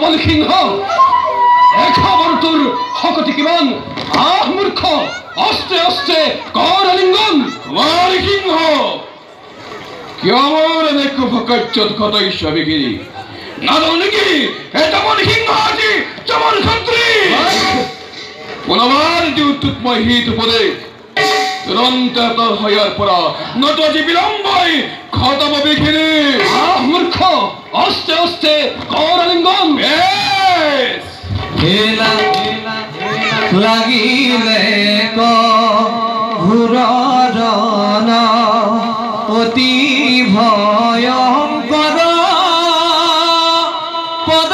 চমল সিংহ এখাবৰ তোৰ শকতি কিমান আহ মূৰ্খ অস্তে অস্তে কৰ আলিংগন মাৰ সিংহ কিয় মোৰ এনে কুভকাৰ্যত ঘটাইছ বিগিৰি নাজানো নেকি এটা মন সিংহ আজি চমল খন্ত্ৰী পুনবাৰ দিওঁটোত মই হিত উপদেশ তুৰন্ত তোৰ হয়াৰ পৰা নতজি বিলম্বই খতম বিঘিৰি আহ মূৰ্খ অস্তে অস্তে কৰ আলিংগন লাগিলে ঘূৰণ অতি ভয়ংকৰ পদ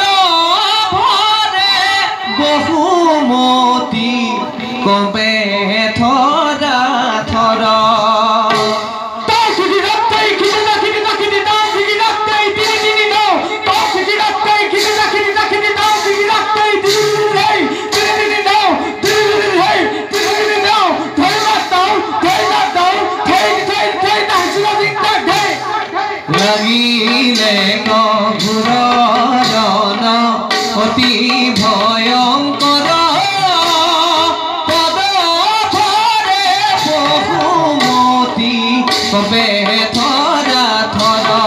ভৰে বহুমতি কবে থৰা থৰা লাগিলে ঘূৰণ অতি ভয়ংকৰ পদ ভৰে বহুমতি কবে থৰা থৰা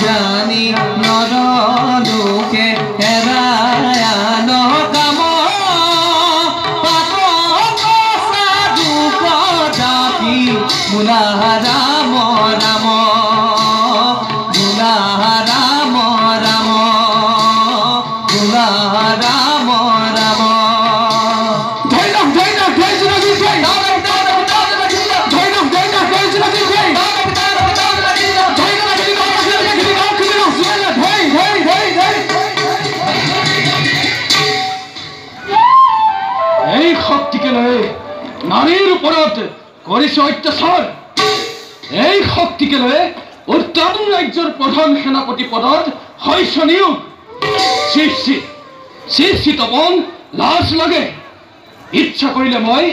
জানি নৰ লোকে হেৰায়ান কাম সাধু কদাপি মুলা ৰাম ৰাম মুলা ৰাম ৰাম মুলা ৰাম ৰাম নাৰীৰ উপৰত কৰেছে অত্যাচাৰ এই শক্তিকে লয়ে উত্তম ৰাজ্যেৰ প্ৰধান সেনাপতি পদত হয়েছ নিয়োগ শীৰ্ষিত বন লাজ লাগে ইচ্ছা কৰিলে মই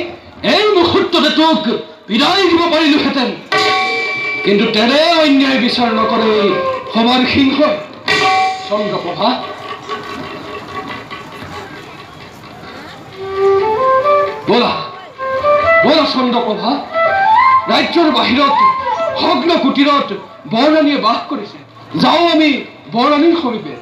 এই মুহূৰ্ততে তোক বিদায় দিব পাৰিলোহেঁতেন কিন্তু তেনে অন্যায় বিচাৰ নকৰে সমাৰ সিংহ চন্দ্ৰপ্ৰভা বলা বলা চন্দ্ৰপ্ৰভা ৰাজ্যৰ বাহিৰত ভগ্ন কুটিৰত বৰৰাণীয়ে বাস কৰিছে যাওঁ আমি বৰৰাণীৰ সমীপে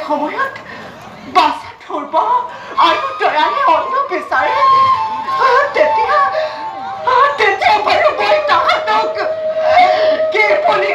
সময়ত বাছা ধৰিব আৰু দয়ালে অন্ন বিচাৰে তেতিয়া বাৰু মই তাহাঁতক কি বুলি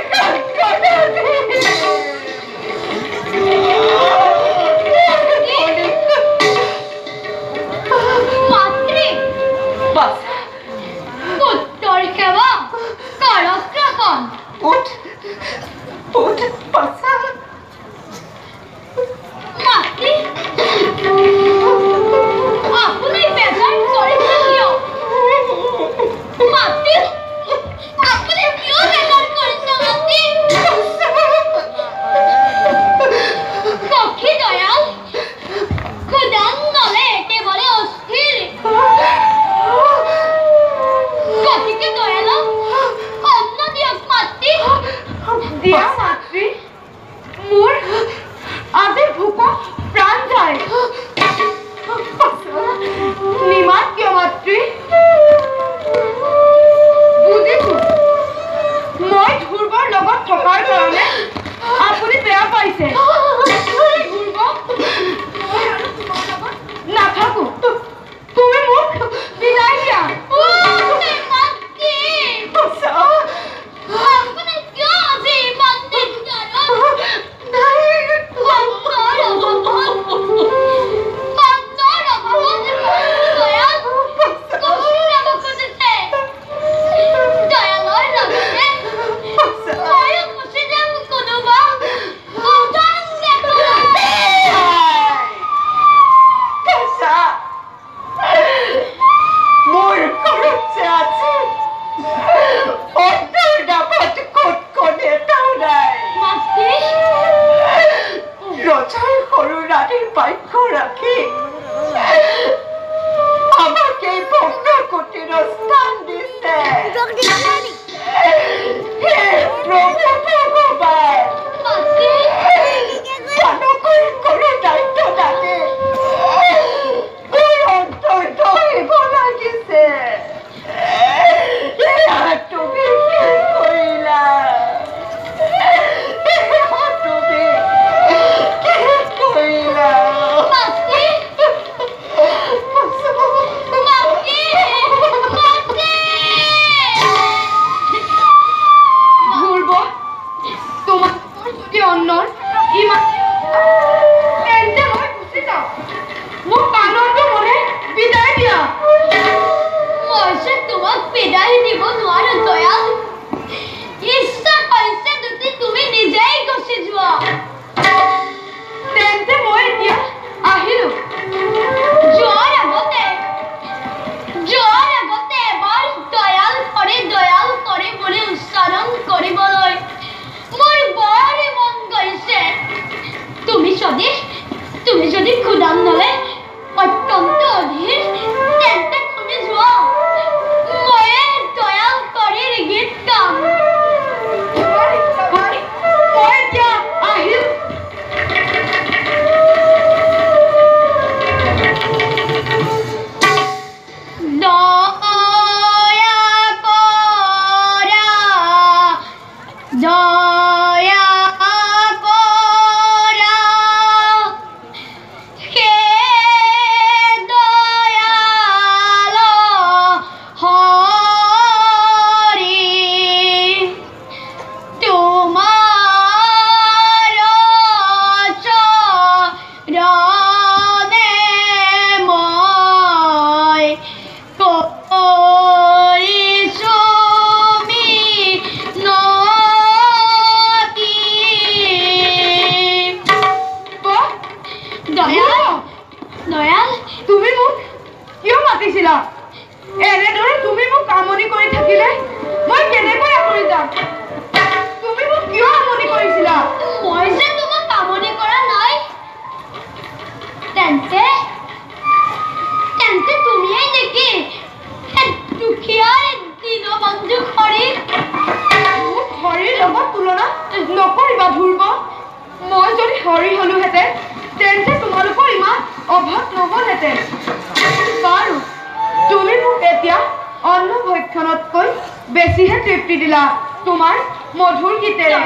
বেছিহে তৃপ্তি দিলা তোমাৰ মধুৰ গীতেৰে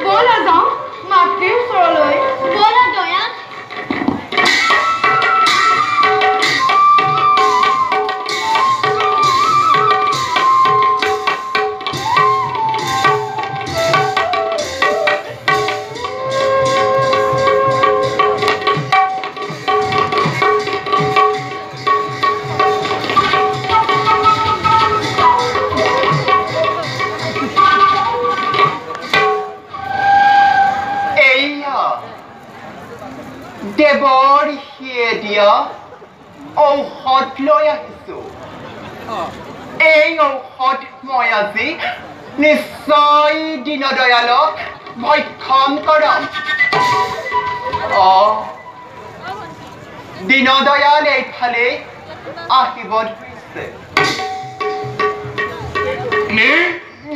বলা যাওঁ মাতৃৰ ওচৰলৈ বলা দেৱৰ সিয়ে দিয়া ঔষধ লৈ আহিছোঁ এই ঔষধ মই আজি নিশ্চয় দীনদয়ালক ভক্ষণ কৰাম দীনদয়াল এইফালে আহিব ধৰিছে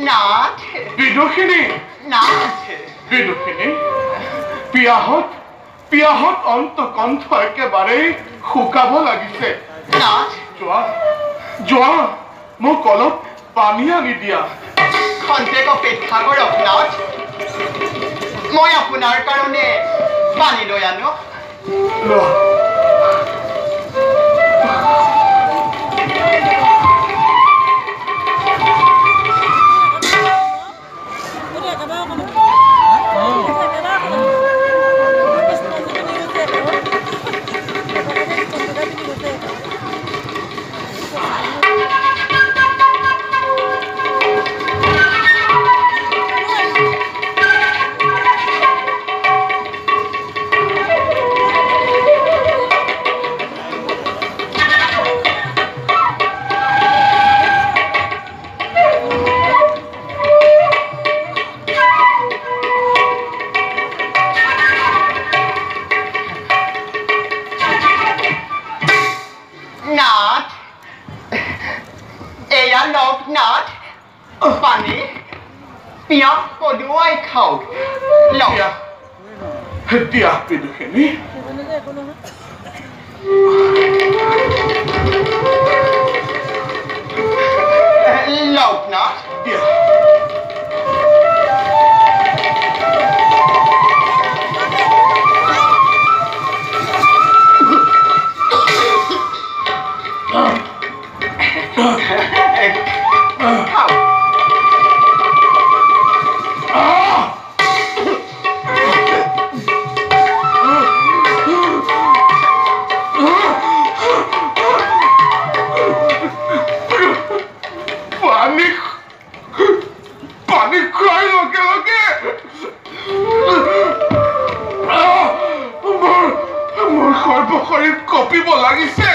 নাথ বিদুষিনী নাথ বিদুষিনী পিয়াহত অন্তকণ্ঠ একেবাৰেই শুকাব লাগিছে নাথ যোৱা মোক অলপ পানী আনি দিয়া খন্তেক অপেক্ষা কৰক নাথ মই আপোনাৰ কাৰণে পানী লৈ আনো নাথ পানী পিয়াহ পদুৱাই খাওক দিয়া বিদুষিনী লওক নাথ দিয়া কঁপিব লাগিছে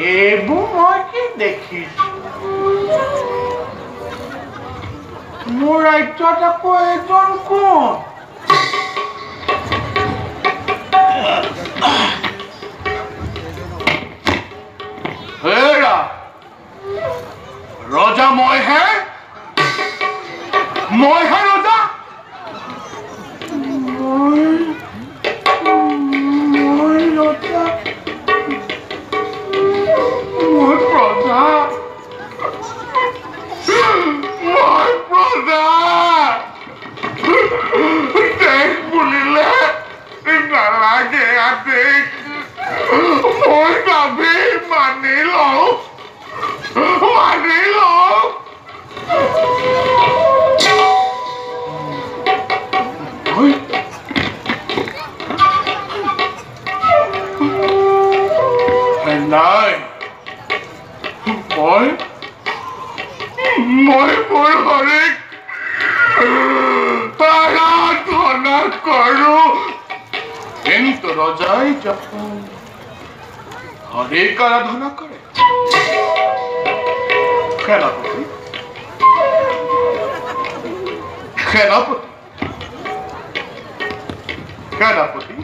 এইবোৰ মই কি দেখিছো মোৰ ৰাজ্যত আকৌ এজন কোন হেৰা ৰজা মইহে ৰজা দেখ বুলিলে নালাগে দেখ মই ভাবি মানি লওঁ নাই মই মোৰ হৰিক আৰাধনা কৰো কিন্তু ৰজাই যখন হৰিক আৰাধনা কৰে সেনাপতি সেনাপতি সেনাপতি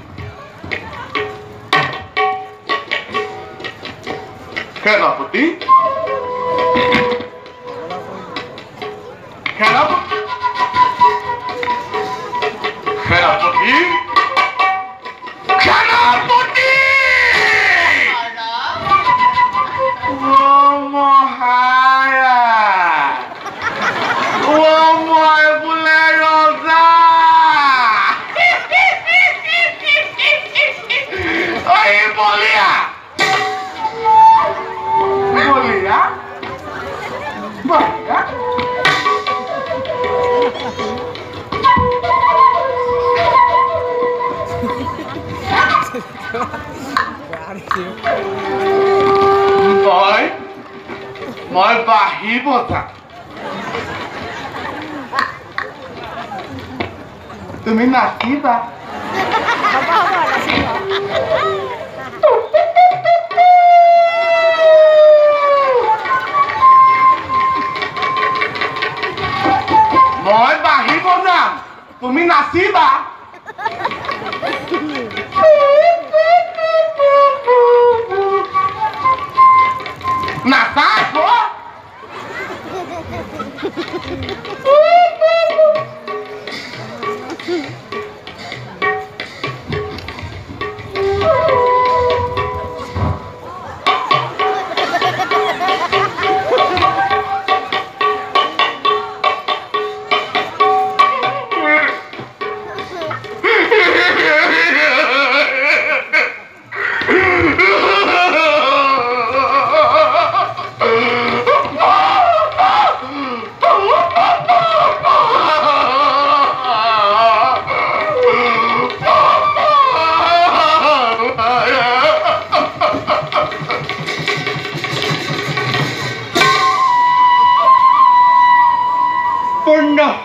সেনাপতি সেনাপতি সেনাপতি সেনাপতি মহাৰা মই বোলে ৰজা ঐ বলিয়া বলিয়া বলিয়া মই বাঁহী বজা তুমি নাচিবা মই বাঁহী বজাম তুমি নাচিবা নাচা আকৌ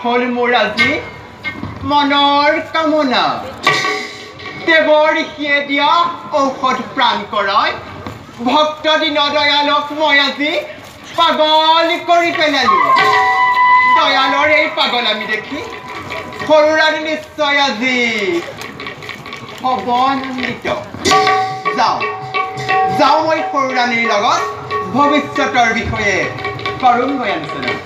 হল মোৰ আজি মনৰ কামনা দেৱৰ সিয়ে দিয়া ঔষধ প্ৰাণ কৰায় ভক্ত দিন দয়ালক মই আজি পাগল কৰি পেলালো দয়ালৰ এই পাগল আমি দেখি সৰুৰাণী নিশ্চয় আজি হ'ব আনন্দিত যাওঁ মই সৰুৰাণীৰ লগত ভৱিষ্যতৰ বিষয়ে কৰোঁগৈ আলোচনা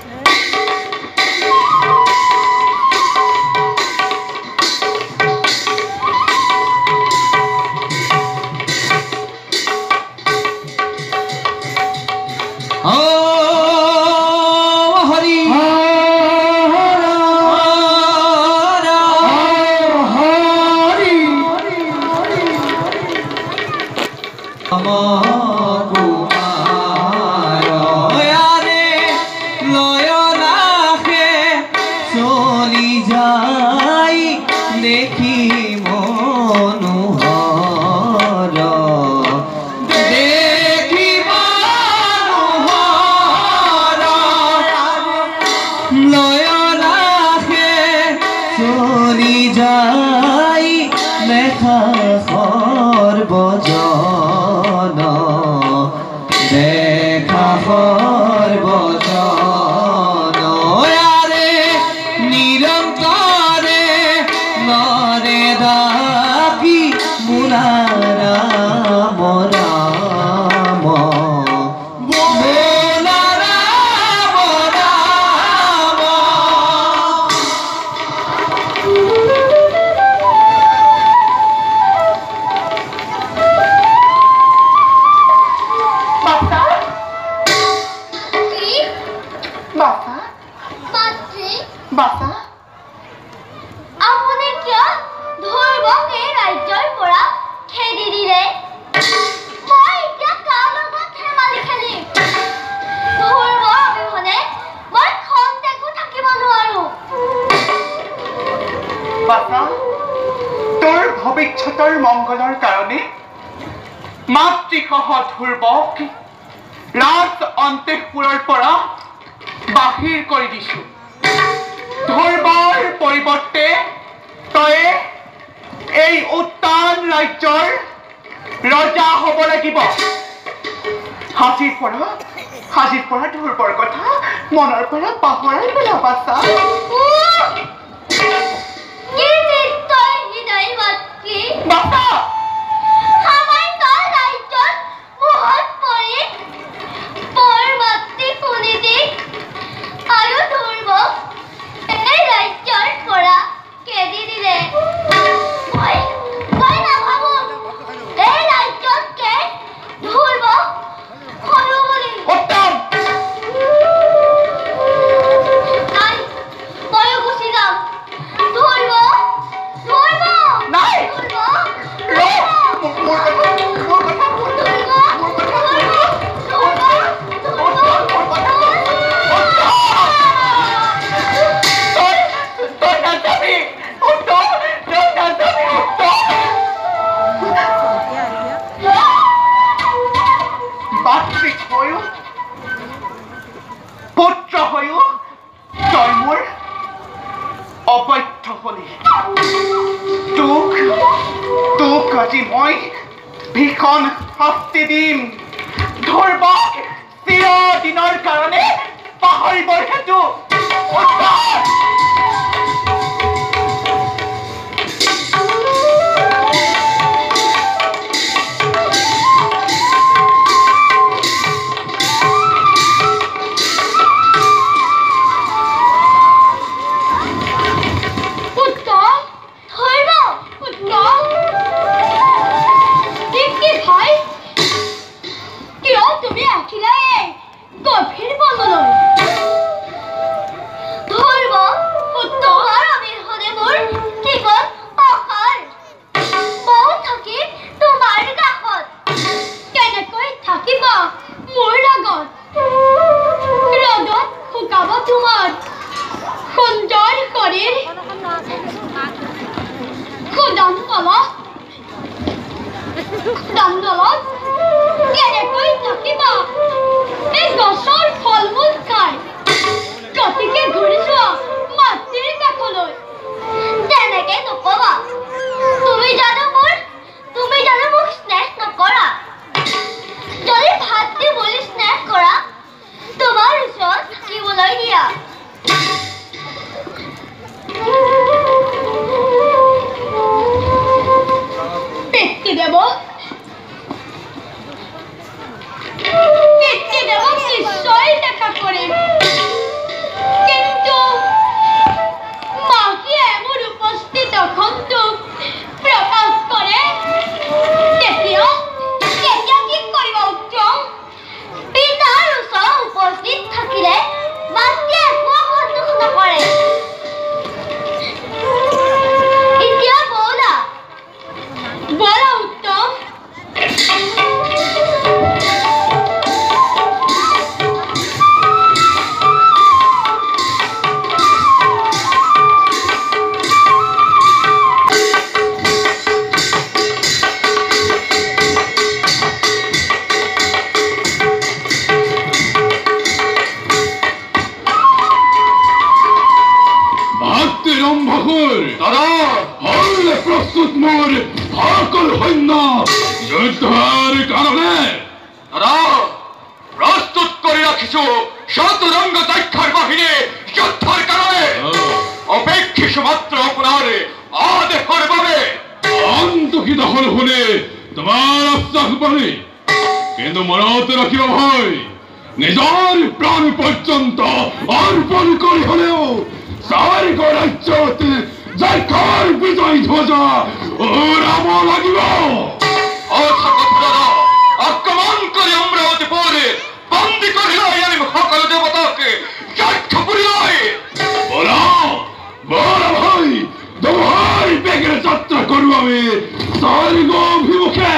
মংগলৰ কাৰণে মাতৃসহ ধ্ৰুৱক ৰাজ অন্তঃপুৰৰ পৰা বাহিৰ কৰি দিছো ধ্ৰুৱৰ পৰিৱৰ্তে তই এই উত্তান ৰাজ্যৰ ৰজা হ'ব লাগিব হাজিৰ পৰা ধ্ৰুৱৰ কথা মনৰ পৰা পাহৰাই পেলাবা চা বাবা আমাৰ তোৰ ৰাজ্যত মুহত পৰি পৰ মাতৃ শুনি দি আৰু ধুৰ্ব এই ৰাজ্যৰ পৰা খেদি দিলে আজি মই ভীষণ শাস্তি দিম ধৰ্মক চিৰদিনৰ কাৰণে পাহৰিবৰ হেতু নিজৰ প্ৰাণ পৰ্যন্ত অৰ্পণ কৰি হলেও চাৰিগ ৰাজ্যত জয়কাৰ বিজয় ধ্বজা উৰাব লাগিব আক্রমণ করে অমরাবতী পরে বন্দী করে আমি সকল দেবতাকে সাক্ষ্য করিলাই বলা বলা ভাই দোহাই বেগের যাত্রা করু আমি চারিগ অভিমুখে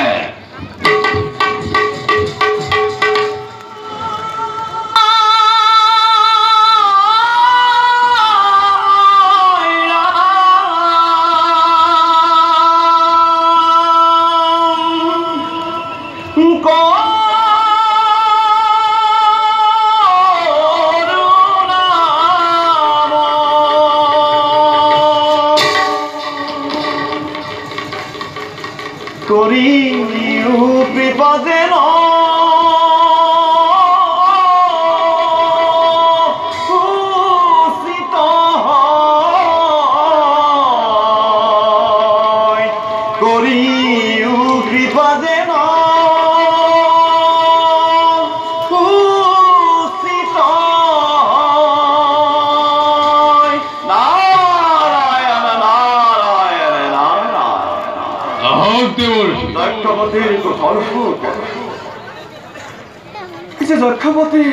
যক্ষপতি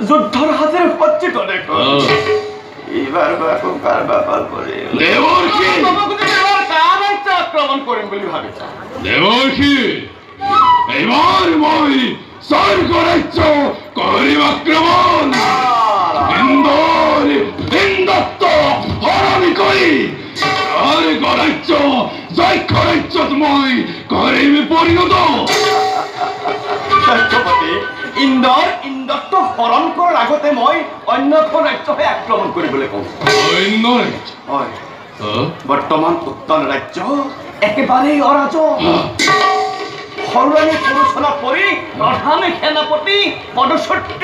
যুদ্ধৰ হাতেৰে সজ্জিত দেখোন এইবাৰ কাৰ বাপাৰ পৰে আক্ৰমণ কৰিম বুলি ভাবিছা দেৱৰ্ষি এইবাৰ মই স্বৰ্গ ৰাজ্য কৰিম আক্ৰমণ ইন্দত্ত হৰণি কৰি স্বৰ্গ ৰাজ্য যক্ষ ৰাজ্যত মই কৰিম পৰিণত যক্ষপতি ইন্দত্ত হৰণ কৰাৰ আগতে মই অন্য এখন ৰাজ্যহে আক্ৰমণ কৰিবলৈ কওঁ অন্য ৰাজ্য হয় বৰ্তমান উত্তৰ ৰাজ্য একেবাৰেই অৰাজক। সৰুৰাণী পুৰুষনা পৰি প্ৰধান সেনাপতি পদসত্য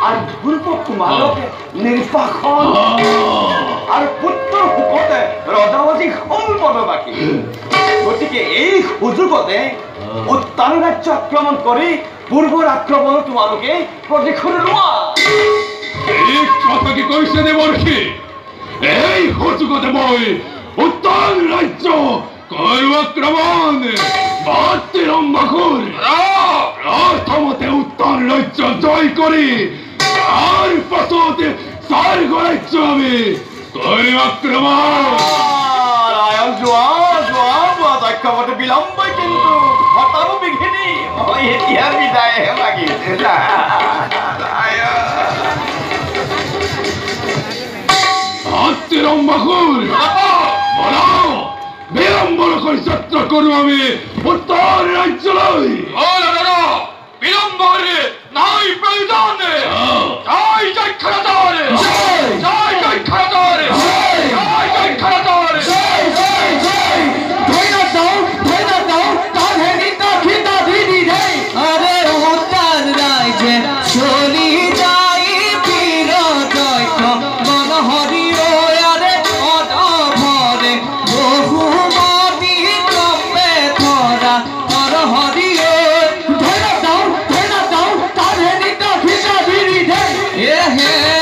আৰু ধ্ৰুৱ কুমাৰকে নিৰ্বাসন আৰু পুত্ৰৰ সুখতে ৰজাবাজী সম্পদবাসী। গতিকে এই সুযোগতে উত্তৰ ৰাজ্য আক্ৰমণ কৰি পূৰ্বৰ আক্ৰমণ তোমালোকে প্ৰতিশোধ লোৱা। এই কথা কি কৈছে দেৱৰ্ষি? এই সুযোগতে মই উত্তৰ ৰাজ্য কৰো আক্ৰমণ। প্ৰথমতে উত্তৰ ৰাজ্য জয় কৰি তাৰ পাছতে স্বৰ্গ ৰাজ্য আমি কৰিম আক্ৰমণ। ৰায়ক যোৱা যোৱা যোৱা দক্ষপথে বিলম্ব, কিন্তু হতাব বিঘিনি। মই এতিয়া বিদায়হে লাগিছে। বিলম্বন কৰি যাত্ৰা কৰো আমি উত্তৰ ৰাজ্যলৈ। বিলম্ব কৰি নাই প্ৰয়োজন। জয় জয় খাৰদাৰ, জয় জয় খাৰদাৰ, জয় জয় খাৰদাৰ। Yeah.